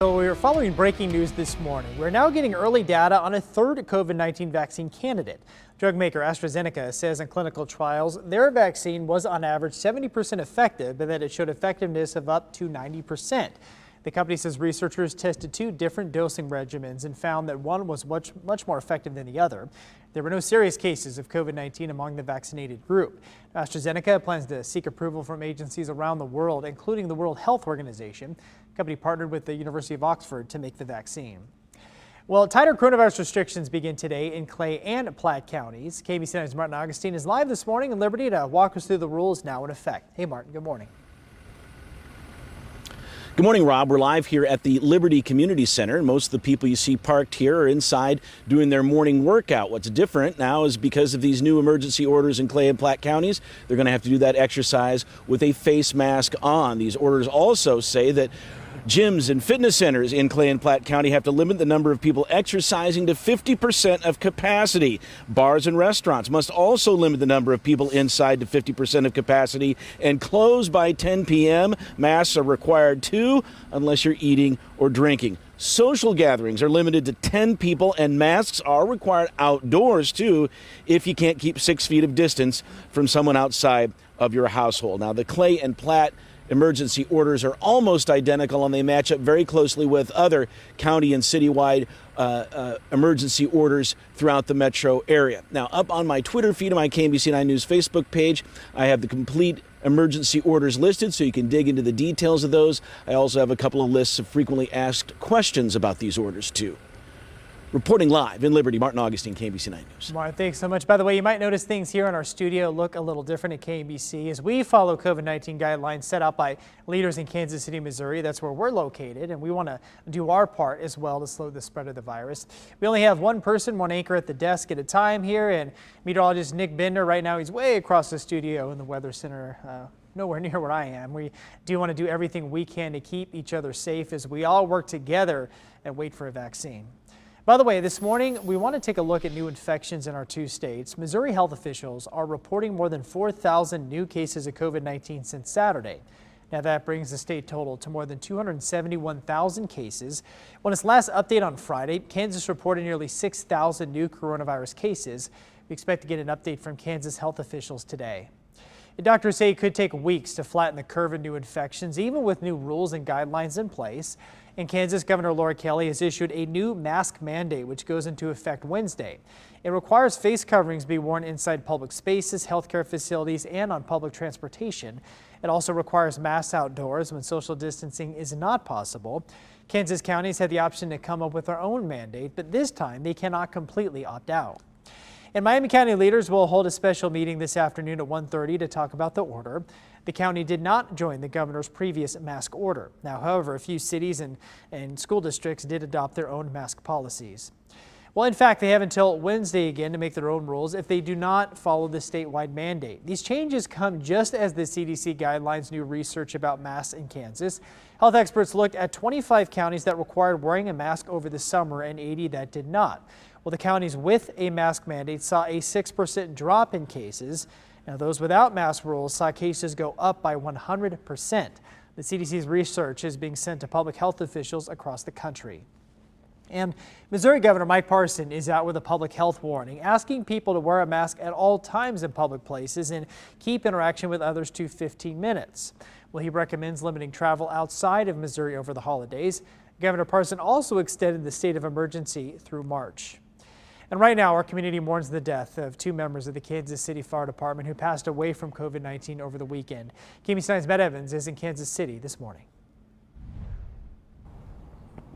So we are following breaking news this morning. We're now getting early data on a third COVID-19 vaccine candidate. Drug maker AstraZeneca says in clinical trials, their vaccine was on average 70% effective, but that it showed effectiveness of up to 90%. The company says researchers tested two different dosing regimens and found that one was much more effective than the other. There were no serious cases of COVID-19 among the vaccinated group. AstraZeneca plans to seek approval from agencies around the world, including the World Health Organization. The company partnered with the University of Oxford to make the vaccine. Well, tighter coronavirus restrictions begin today in Clay and Platte counties. KBC 9's Martin Augustine is live this morning in Liberty to walk us through the rules now in effect. Hey, Martin, good morning. Good morning, Rob. We're live here at the Liberty Community Center. Most of the people you see parked here are inside doing their morning workout. What's different now is because of these new emergency orders in Clay and Platte counties, they're going to have to do that exercise with a face mask on. These orders also say that gyms and fitness centers in Clay and Platte County have to limit the number of people exercising to 50% of capacity. Bars and restaurants must also limit the number of people inside to 50% of capacity and close by 10 p.m. Masks are required too, unless you're eating or drinking. Social gatherings are limited to 10 people, and masks are required outdoors too if you can't keep 6 feet of distance from someone outside of your household. Now, the Clay and Platte emergency orders are almost identical, and they match up very closely with other county and citywide emergency orders throughout the metro area. Now, up on my Twitter feed and my KBC 9 News Facebook page, I have the complete emergency orders listed so you can dig into the details of those. I also have a couple of lists of frequently asked questions about these orders too. Reporting live in Liberty, Martin Augustine, KBC 9 News. Martin, thanks so much. By the way, you might notice things here in our studio look a little different at KBC as we follow COVID-19 guidelines set out by leaders in Kansas City, Missouri. That's where we're located, and we want to do our part as well to slow the spread of the virus. We only have one person, one anchor at the desk at a time here, and meteorologist Nick Bender right now, he's way across the studio in the Weather Center. Nowhere near where I am. We do want to do everything we can to keep each other safe as we all work together and wait for a vaccine. By the way, this morning, we want to take a look at new infections in our two states. Missouri health officials are reporting more than 4,000 new cases of COVID-19 since Saturday. Now that brings the state total to more than 271,000 cases. On its last update on Friday, Kansas reported nearly 6,000 new coronavirus cases. We expect to get an update from Kansas health officials today. Doctors say it could take weeks to flatten the curve of new infections, even with new rules and guidelines in place. In Kansas, Governor Laura Kelly has issued a new mask mandate, which goes into effect Wednesday. It requires face coverings be worn inside public spaces, healthcare facilities, and on public transportation. It also requires masks outdoors when social distancing is not possible. Kansas counties had the option to come up with their own mandate, but this time they cannot completely opt out. And Miami County leaders will hold a special meeting this afternoon at 1:30 to talk about the order. The county did not join the governor's previous mask order. Now, however, a few cities and school districts did adopt their own mask policies. Well, in fact, they have until Wednesday again to make their own rules if they do not follow the statewide mandate. These changes come just as the CDC guidelines new research about masks in Kansas. Health experts looked at 25 counties that required wearing a mask over the summer and 80 that did not. Well, the counties with a mask mandate saw a 6% drop in cases. Now, those without mask rules saw cases go up by 100%. The CDC's research is being sent to public health officials across the country. And Missouri Governor Mike Parson is out with a public health warning, asking people to wear a mask at all times in public places and keep interaction with others to 15 minutes. Well, he recommends limiting travel outside of Missouri over the holidays. Governor Parson also extended the state of emergency through March. And right now, our community mourns the death of two members of the Kansas City Fire Department who passed away from COVID-19 over the weekend. KBC 9's Matt Evans is in Kansas City this morning.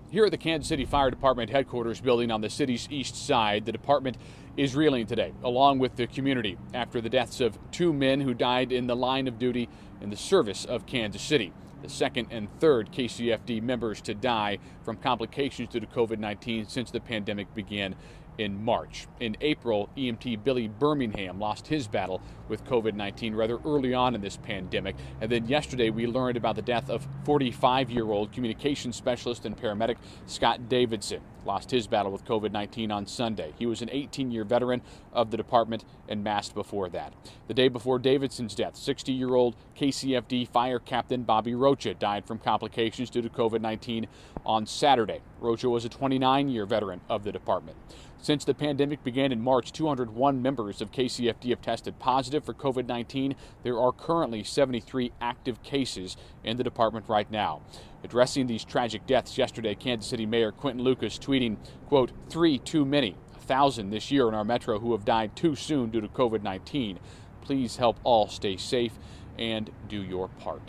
Here at the Kansas City Fire Department headquarters building on the city's east side, the department is reeling today, along with the community, after the deaths of two men who died in the line of duty in the service of Kansas City. The second and third KCFD members to die from complications due to COVID-19 since the pandemic began in March. In April, EMT Billy Birmingham lost his battle with COVID-19 rather early on in this pandemic. And then yesterday, we learned about the death of 45-year-old communications specialist and paramedic Scott Davidson. Lost his battle with COVID-19 on Sunday. He was an 18-year veteran of the department and masked before that. The day before Davidson's death, 60-year-old KCFD fire captain Bobby Rocha died from complications due to COVID-19 on Saturday. Rocha was a 29-year veteran of the department. Since the pandemic began in March, 201 members of KCFD have tested positive for COVID-19. There are currently 73 active cases in the department right now. Addressing these tragic deaths yesterday, Kansas City Mayor Quinton Lucas tweeting, quote, 3 too many, 1,000 this year in our metro who have died too soon due to COVID-19. Please help all stay safe and do your part.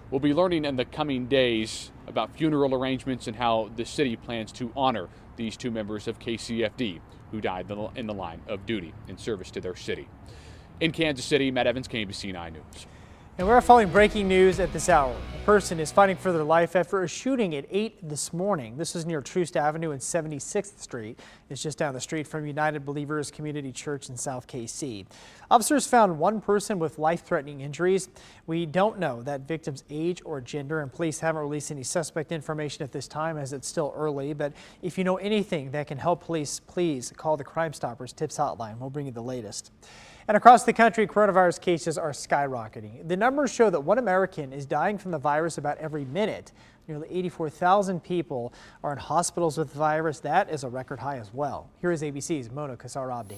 We'll be learning in the coming days about funeral arrangements and how the city plans to honor these two members of KCFD who died in the line of duty in service to their city. In Kansas City, Matt Evans, KMBC 9 News. And we're following breaking news at this hour. A person is fighting for their life after a shooting at 8 this morning. This is near Troost Avenue and 76th Street. It's just down the street from United Believers Community Church in South KC. Officers found one person with life-threatening injuries. We don't know that victim's age or gender, and police haven't released any suspect information at this time as it's still early. But if you know anything that can help police, please call the Crime Stoppers Tips Hotline. We'll bring you the latest. And across the country, coronavirus cases are skyrocketing. The numbers show that one American is dying from the virus about every minute. Nearly 84,000 people are in hospitals with the virus. That is a record high as well. Here is ABC's Mona Kasar-Abdi.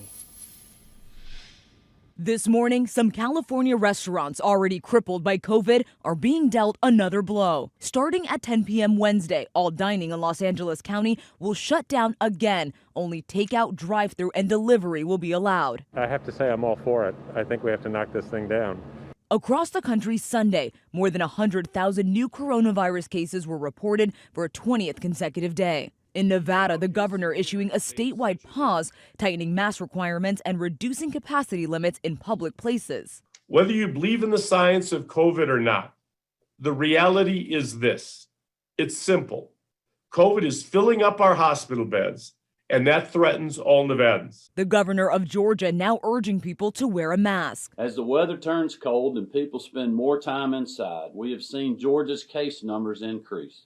This morning, some California restaurants already crippled by COVID are being dealt another blow. Starting at 10 p.m. Wednesday, all dining in Los Angeles County will shut down again. Only takeout, drive-through, and delivery will be allowed. I have to say I'm all for it. I think we have to knock this thing down. Across the country Sunday, more than 100,000 new coronavirus cases were reported for a 20th consecutive day. In Nevada, the governor issuing a statewide pause, tightening mask requirements and reducing capacity limits in public places. Whether you believe in the science of COVID or not, the reality is this. It's simple. COVID is filling up our hospital beds, and that threatens all Nevadans. The governor of Georgia now urging people to wear a mask. As the weather turns cold and people spend more time inside, we have seen Georgia's case numbers increase.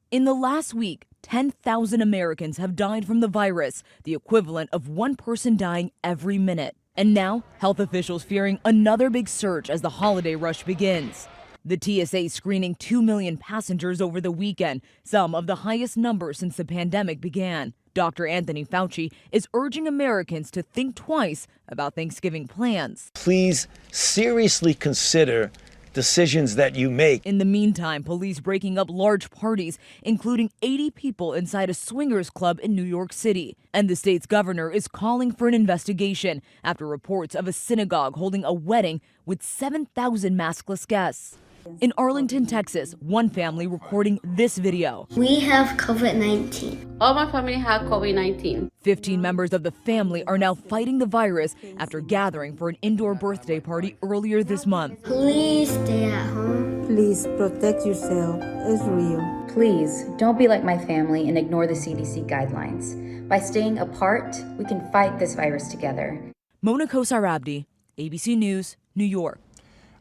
In the last week, 10,000 Americans have died from the virus, the equivalent of one person dying every minute. And now, health officials fearing another big surge as the holiday rush begins. The TSA screening 2 million passengers over the weekend, some of the highest numbers since the pandemic began. Dr. Anthony Fauci is urging Americans to think twice about Thanksgiving plans. Please seriously consider decisions that you make. In the meantime, police breaking up large parties, including 80 people inside a swingers club in New York City. And the state's governor is calling for an investigation after reports of a synagogue holding a wedding with 7,000 maskless guests. In Arlington, Texas, one family recording this video. We have COVID-19. All my family have COVID-19. 15 members of the family are now fighting the virus after gathering for an indoor birthday party earlier this month. Please stay at home. Please protect yourself. It's real. Please don't be like my family and ignore the CDC guidelines. By staying apart, we can fight this virus together. Mona Kasar-Abdi, ABC News, New York.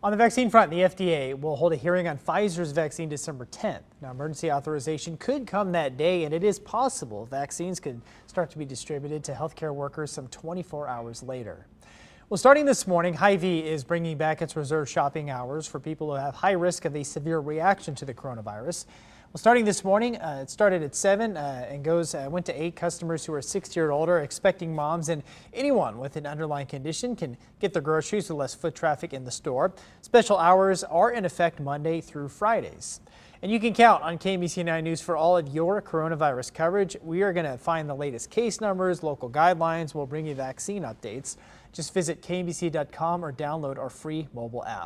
On the vaccine front, the FDA will hold a hearing on Pfizer's vaccine December 10th. Now, emergency authorization could come that day, and it is possible vaccines could start to be distributed to healthcare workers some 24 hours later. Well, starting this morning, Hy-Vee is bringing back its reserved shopping hours for people who have high risk of a severe reaction to the coronavirus. Well, starting this morning, it started at 7 and went to 8. Customers who are 60 or older, expecting moms, and anyone with an underlying condition can get their groceries with less foot traffic in the store. Special hours are in effect Monday through Fridays. And you can count on KMBC 9 News for all of your coronavirus coverage. We are going to find the latest case numbers, local guidelines. We'll bring you vaccine updates. Just visit KMBC.com or download our free mobile app.